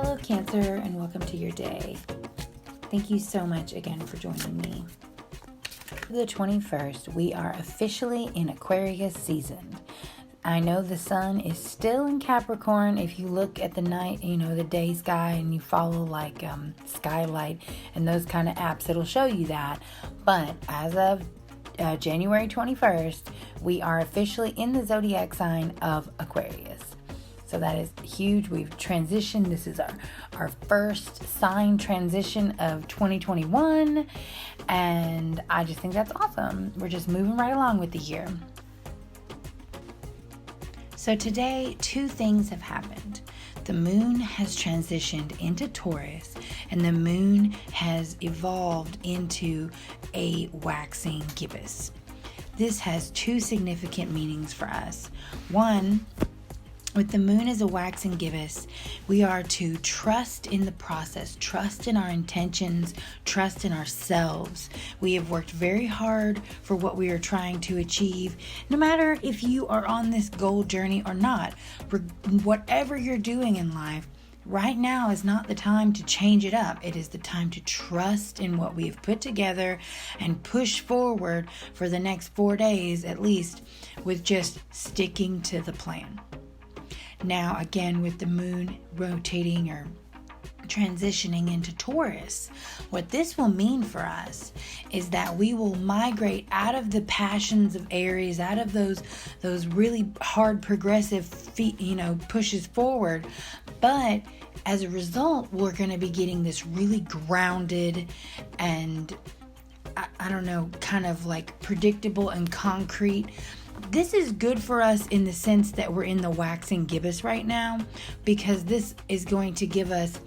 Hello Cancer, and welcome to your day. Thank you so much again for joining me. The 21st, we are officially in Aquarius season. I know the sun is still in Capricorn. If you look at the night, the day sky, and you follow like Skylight and those kind of apps, it'll show you that. But as of January 21st, we are officially in the Zodiac sign of Aquarius. So that is huge. We've transitioned. This is our first sign transition of 2021. And I just think that's awesome. We're just moving right along with the year. So today, two things have happened. The moon has transitioned into Taurus, and the moon has evolved into a waxing gibbous. This has two significant meanings for us. One, with the moon as a waxing gibbous, we are to trust in the process, trust in our intentions, trust in ourselves. We have worked very hard for what we are trying to achieve. No matter if you are on this goal journey or not, whatever you're doing in life, right now is not the time to change it up. It is the time to trust in what we have put together and push forward for the next 4 days at least with just sticking to the plan. Now, again, with the moon rotating or transitioning into Taurus, what this will mean for us is that we will migrate out of the passions of Aries, out of those really hard progressive pushes forward. But as a result, we're going to be getting this really grounded and kind of like predictable and concrete. This is good for us in the sense that we're in the waxing gibbous right now, because this is going to give us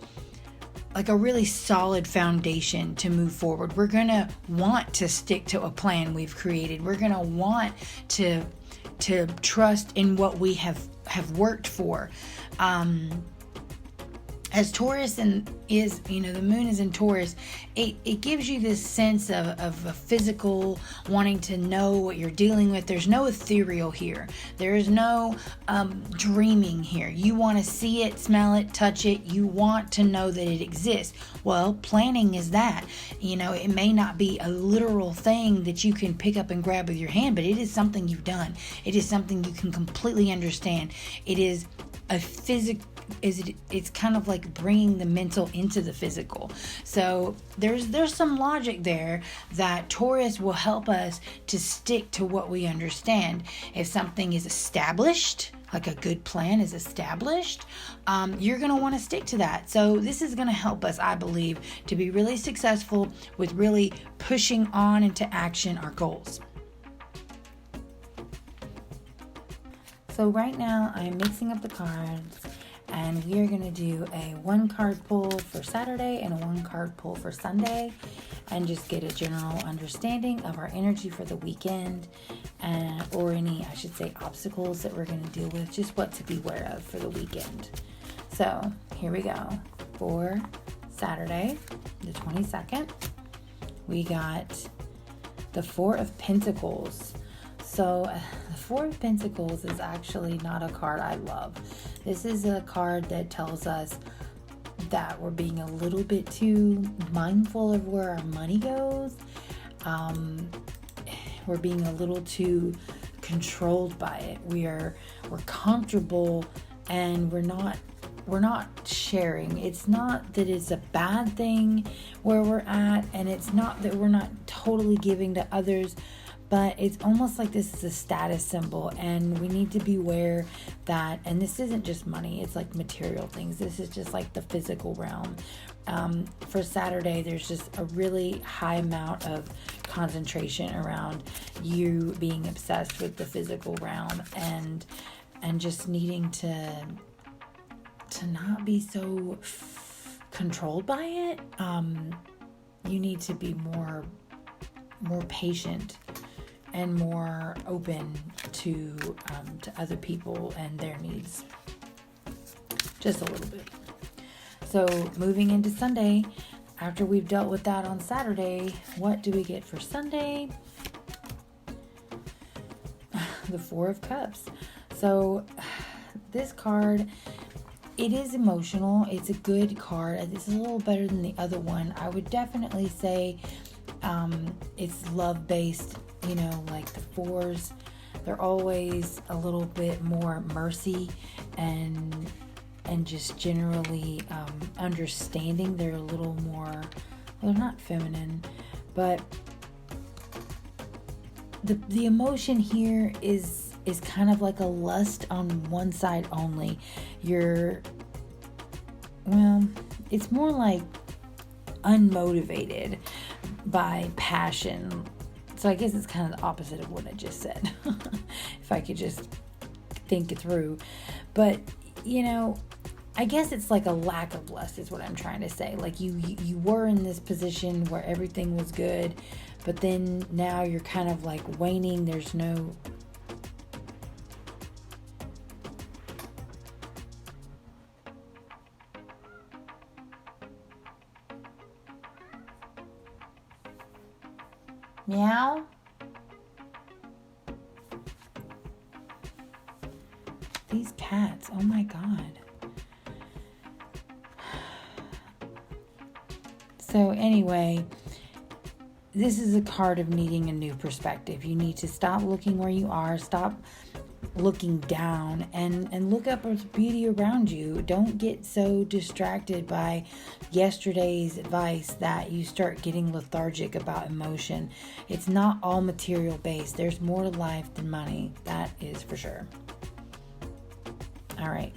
like a really solid foundation to move forward. We're going to want to stick to a plan we've created. We're going to want to trust in what we have worked for. As Taurus is, the moon is in Taurus, it gives you this sense of a physical wanting to know what you're dealing with. There's no ethereal here. There is no dreaming here. You want to see it, smell it, touch it. You want to know that it exists. Well, planning is that. It may not be a literal thing that you can pick up and grab with your hand, but it is something you've done. It is something you can completely understand. It is a physical. It's kind of like bringing the mental into the physical. So there's some logic there that Taurus will help us to stick to what we understand. If something is established, like a good plan is established, you're going to want to stick to that. So this is going to help us, I believe, to be really successful with really pushing on into action our goals. So right now I'm mixing up the cards, and we are going to do a 1-card pull for Saturday and a 1-card pull for Sunday, and just get a general understanding of our energy for the weekend, or any, obstacles that we're going to deal with, just what to beware of for the weekend. So here we go. For Saturday, the 22nd, we got the 4 of Pentacles. So the 4 of Pentacles is actually not a card I love. This is a card that tells us that we're being a little bit too mindful of where our money goes. We're being a little too controlled by it. We're comfortable, and we're not sharing. It's not that it's a bad thing where we're at, and it's not that we're not totally giving to others. But it's almost like this is a status symbol, and we need to beware that, and this isn't just money, it's like material things. This is just like the physical realm. For Saturday, there's just a really high amount of concentration around you being obsessed with the physical realm, and just needing to not be so controlled by it. You need to be more patient and more open to other people and their needs, just a little bit. So moving into Sunday, after we've dealt with that on Saturday, what do we get for Sunday? The 4 of Cups. So this card it is emotional. It's a good card. It's a little better than the other one. I would definitely say it's love-based. You know, like the fours, they're always a little bit more mercy and just generally understanding. They're a little more, well, not feminine, but the emotion here is kind of like a lust on one side only. It's more like unmotivated by passion. So I guess it's kind of the opposite of what I just said. If I could just think it through. But, you know, I guess it's like a lack of lust is what I'm trying to say. Like you were in this position where everything was good, but then now you're kind of like waning. There's no... Meow? These cats, oh my God. So anyway, this is a card of needing a new perspective. You need to stop looking where you are, stop looking down, and look up at the beauty around you. Don't get so distracted by yesterday's advice that you start getting lethargic about emotion. It's not all material based. There's more to life than money. That is for sure. All right.